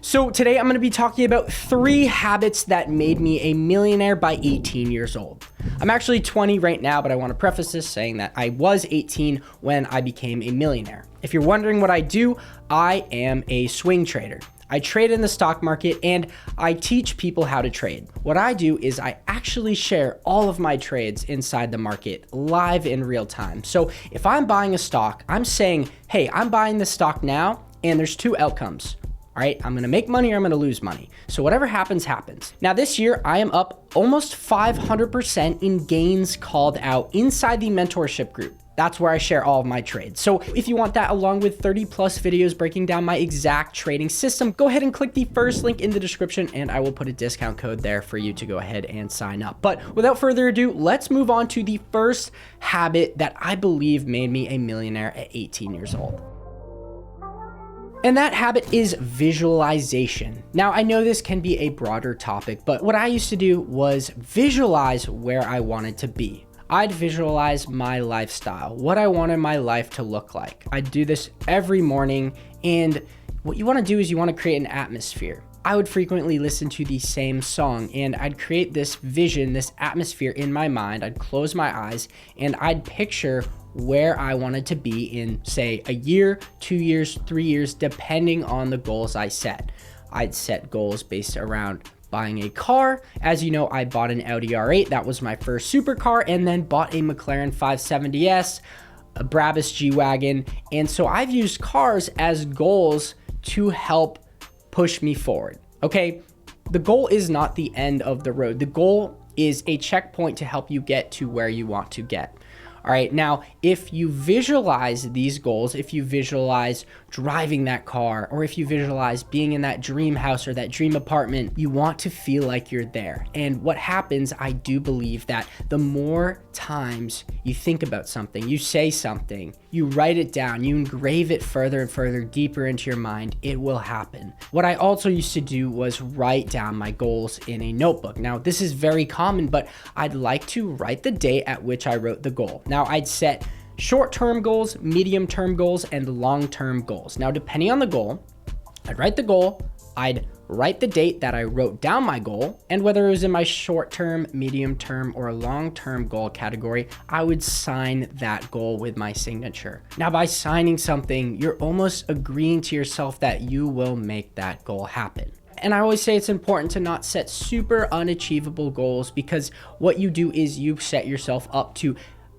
So today I'm going to be talking about 3 habits that made me a millionaire by 18 years old. I'm actually 20 right now, but I want to preface this saying that I was 18 when I became a millionaire. If you're wondering what I do, I am a swing trader. I trade in the stock market and I teach people how to trade. What I do is I actually share all of my trades inside the market live in real time. So if I'm buying a stock, I'm saying, hey, I'm buying this stock now, and there's 2 outcomes. All right, I'm gonna make money or I'm gonna lose money. So whatever happens, happens. Now this year, I am up almost 500% in gains called out inside the mentorship group. That's where I share all of my trades. So if you want that along with 30 plus videos breaking down my exact trading system, go ahead and click the first link in the description and I will put a discount code there for you to go ahead and sign up. But without further ado, let's move on to the first habit that I believe made me a millionaire at 18 years old. And that habit is visualization. Now, I know this can be a broader topic, but what I used to do was visualize where I wanted to be. I'd visualize my lifestyle, what I wanted my life to look like. I'd do this every morning, and what you want to do is you want to create an atmosphere. I would frequently listen to the same song, and I'd create this vision, this atmosphere in my mind. I'd close my eyes, and I'd picture where I wanted to be in, say, a year, 2 years, 3 years, depending on the goals I set. I'd set goals based around buying a car. As you know, I bought an Audi R8. That was my first supercar, and then bought a McLaren 570S, a Brabus G-Wagon. And so I've used cars as goals to help push me forward. Okay, the goal is not the end of the road. The goal is a checkpoint to help you get to where you want to get. All right, now, if you visualize these goals, if you visualize driving that car, or if you visualize being in that dream house or that dream apartment, you want to feel like you're there. And what happens, I do believe that the more times you think about something, you say something, you write it down, you engrave it further and further deeper into your mind, it will happen. What I also used to do was write down my goals in a notebook. Now, this is very common, but I'd like to write the date at which I wrote the goal. Now, I'd set short-term goals, medium-term goals, and long-term goals. Now, depending on the goal, I'd write the goal, I'd write the date that I wrote down my goal, and whether it was in my short-term, medium-term, or long-term goal category, I would sign that goal with my signature. Now, by signing something, you're almost agreeing to yourself that you will make that goal happen. And I always say it's important to not set super unachievable goals, because what you do is you set yourself up to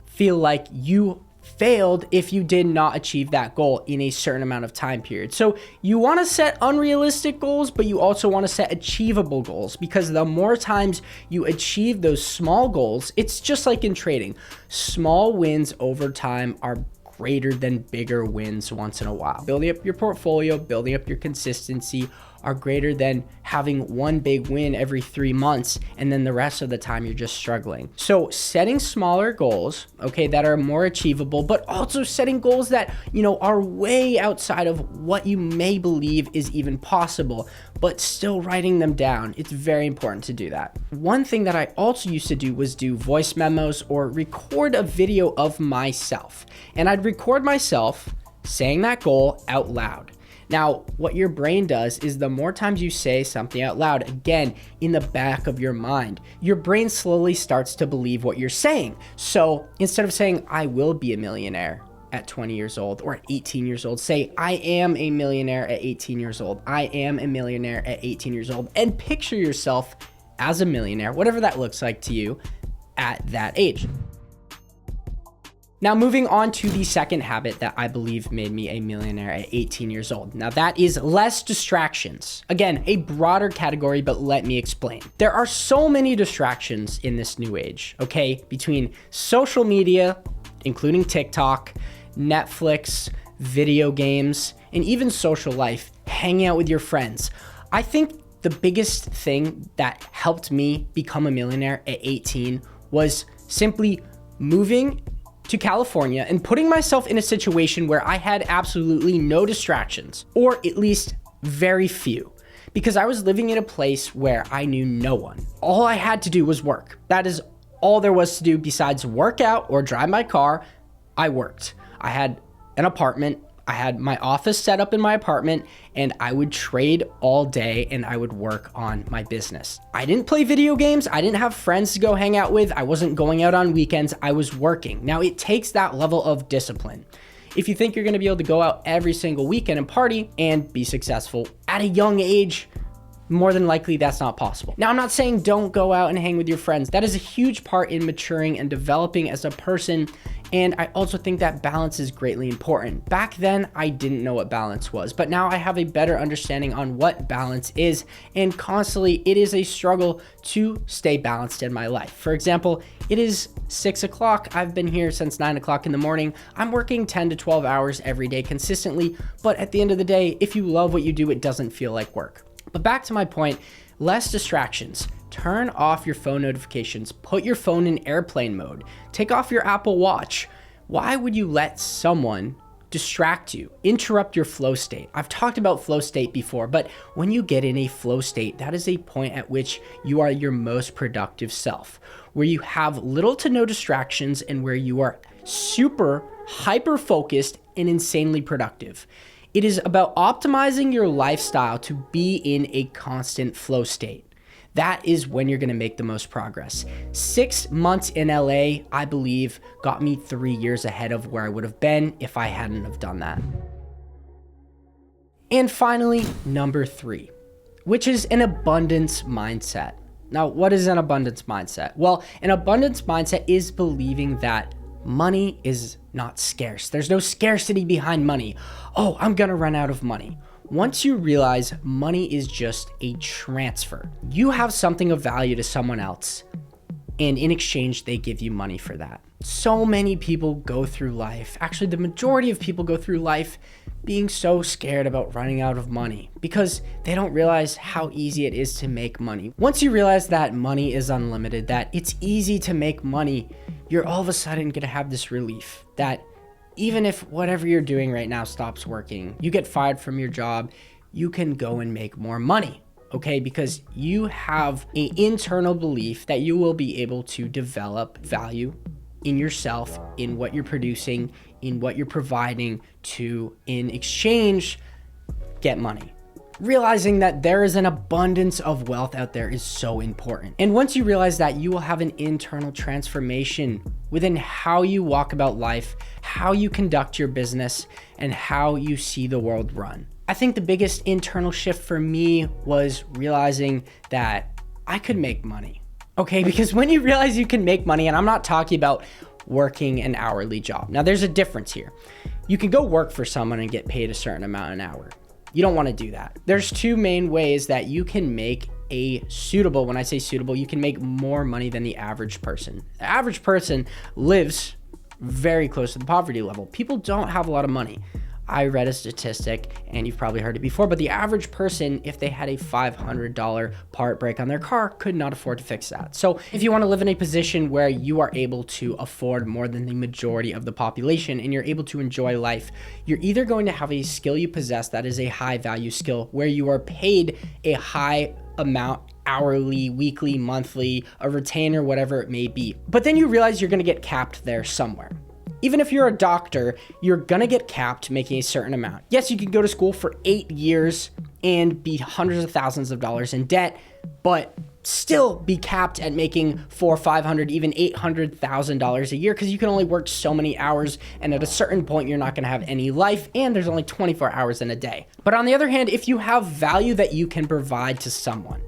feel like you failed if you did not achieve that goal in a certain amount of time period. So you want to set unrealistic goals, but you also want to set achievable goals, because the more times you achieve those small goals, it's just like in trading. Small wins over time are greater than bigger wins once in a while. Building up your portfolio, building up your consistency are greater than having one big win every 3 months and then the rest of the time you're just struggling. So setting smaller goals, okay, that are more achievable, but also setting goals that, are way outside of what you may believe is even possible, but still writing them down. It's very important to do that. One thing that I also used to do was do voice memos or record a video of myself. And I'd record myself saying that goal out loud. Now, what your brain does is the more times you say something out loud, again, in the back of your mind, your brain slowly starts to believe what you're saying. So instead of saying, I will be a millionaire at 20 years old or at 18 years old, say, I am a millionaire at 18 years old. I am a millionaire at 18 years old. And picture yourself as a millionaire, whatever that looks like to you at that age. Now, moving on to the second habit that I believe made me a millionaire at 18 years old. Now, that is less distractions. Again, a broader category, but let me explain. There are so many distractions in this new age, okay? Between social media, including TikTok, Netflix, video games, and even social life, hanging out with your friends. I think the biggest thing that helped me become a millionaire at 18 was simply moving to California and putting myself in a situation where I had absolutely no distractions, or at least very few, because I was living in a place where I knew no one. All I had to do was work. That is all there was to do besides work out or drive my car. I worked. I had an apartment. I had my office set up in my apartment and I would trade all day and I would work on my business. I didn't play video games. I didn't have friends to go hang out with. I wasn't going out on weekends. I was working. Now it takes that level of discipline. If you think you're going to be able to go out every single weekend and party and be successful at a young age, more than likely that's not possible. Now, I'm not saying don't go out and hang with your friends. That is a huge part in maturing and developing as a person. And I also think that balance is greatly important. Back then, I didn't know what balance was, but now I have a better understanding on what balance is. And constantly, it is a struggle to stay balanced in my life. For example, it is 6 o'clock. I've been here since 9 o'clock in the morning. I'm working 10 to 12 hours every day consistently. But at the end of the day, if you love what you do, it doesn't feel like work. But back to my point, less distractions. Turn off your phone notifications. Put your phone in airplane mode. Take off your Apple Watch. Why would you let someone distract you, interrupt your flow state? I've talked about flow state before, but when you get in a flow state, that is a point at which you are your most productive self, where you have little to no distractions and where you are super hyper focused and insanely productive. It is about optimizing your lifestyle to be in a constant flow state. That is when you're gonna make the most progress. 6 months in LA, I believe, got me 3 years ahead of where I would have been if I hadn't have done that. And finally, number 3, which is an abundance mindset. Now, what is an abundance mindset? Well, an abundance mindset is believing that money is not scarce. There's no scarcity behind money. Oh, I'm gonna run out of money. Once you realize money is just a transfer, you have something of value to someone else, and in exchange, they give you money for that. So many people go through life, actually the majority of people go through life being so scared about running out of money because they don't realize how easy it is to make money. Once you realize that money is unlimited, that it's easy to make money, you're all of a sudden gonna have this relief that even if whatever you're doing right now stops working, you get fired from your job, you can go and make more money, okay? Because you have an internal belief that you will be able to develop value in yourself, in what you're producing, in what you're providing to, in exchange, get money. Realizing that there is an abundance of wealth out there is so important. And once you realize that, you will have an internal transformation within how you walk about life, how you conduct your business, and how you see the world run. I think the biggest internal shift for me was realizing that I could make money. Okay, because when you realize you can make money, and I'm not talking about working an hourly job. Now there's a difference here. You can go work for someone and get paid a certain amount an hour. You don't want to do that. There's 2 main ways that you can make a suitable, when I say suitable, you can make more money than the average person. The average person lives very close to the poverty level. People don't have a lot of money. I read a statistic, and you've probably heard it before, but the average person, if they had a $500 part break on their car, could not afford to fix that. So if you want to live in a position where you are able to afford more than the majority of the population and you're able to enjoy life, you're either going to have a skill you possess that is a high value skill where you are paid a high amount hourly, weekly, monthly, a retainer, whatever it may be. But then you realize you're going to get capped there somewhere. Even if you're a doctor, you're gonna get capped making a certain amount. Yes, you can go to school for 8 years and be hundreds of thousands of dollars in debt, but still be capped at making $400,000, $500,000, even $800,000 a year because you can only work so many hours, and at a certain point, you're not gonna have any life, and there's only 24 hours in a day. But on the other hand, if you have value that you can provide to someone,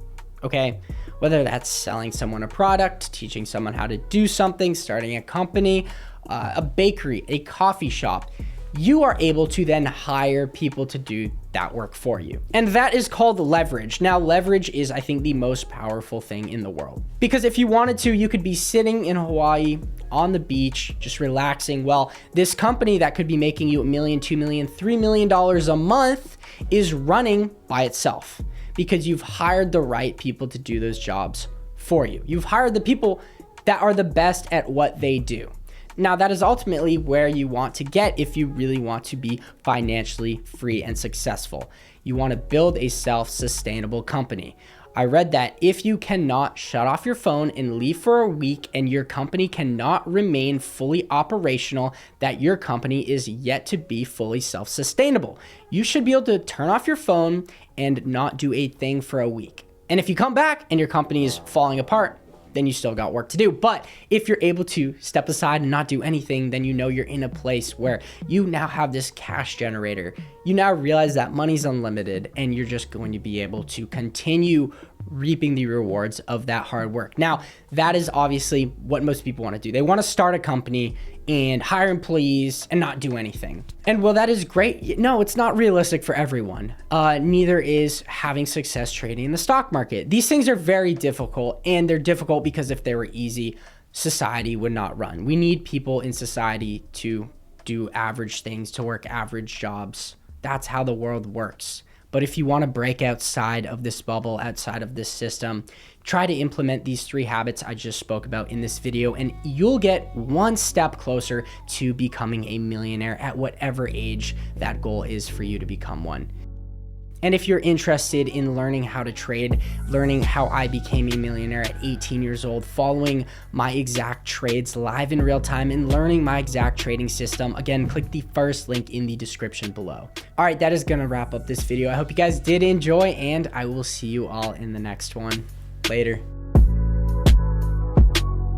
okay? Whether that's selling someone a product, teaching someone how to do something, starting a company, a bakery, a coffee shop, you are able to then hire people to do that work for you. And that is called leverage. Now, leverage is, I think, the most powerful thing in the world. Because if you wanted to, you could be sitting in Hawaii on the beach, just relaxing. Well, this company that could be making you $1 million, $2 million, $3 million a month is running by itself because you've hired the right people to do those jobs for you. You've hired the people that are the best at what they do. Now, that is ultimately where you want to get if you really want to be financially free and successful. You want to build a self-sustainable company. I read that if you cannot shut off your phone and leave for a week and your company cannot remain fully operational, that your company is yet to be fully self-sustainable. You should be able to turn off your phone and not do a thing for a week. And if you come back and your company is falling apart, then you still got work to do. But if you're able to step aside and not do anything, then you know you're in a place where you now have this cash generator. You now realize that money's unlimited and you're just going to be able to continue reaping the rewards of that hard work. Now, that is obviously what most people want to do. They want to start a company and hire employees and not do anything. And while that is great, no, it's not realistic for everyone. Neither is having success trading in the stock market. These things are very difficult, and they're difficult because if they were easy, society would not run. We need people in society to do average things, to work average jobs. That's how the world works. But if you want to break outside of this bubble, outside of this system, try to implement these 3 habits I just spoke about in this video, and you'll get one step closer to becoming a millionaire at whatever age that goal is for you to become one. And if you're interested in learning how to trade, learning how I became a millionaire at 18 years old, following my exact trades live in real time and learning my exact trading system, again, click the first link in the description below. All right, that is gonna wrap up this video. I hope you guys did enjoy, and I will see you all in the next one. Later.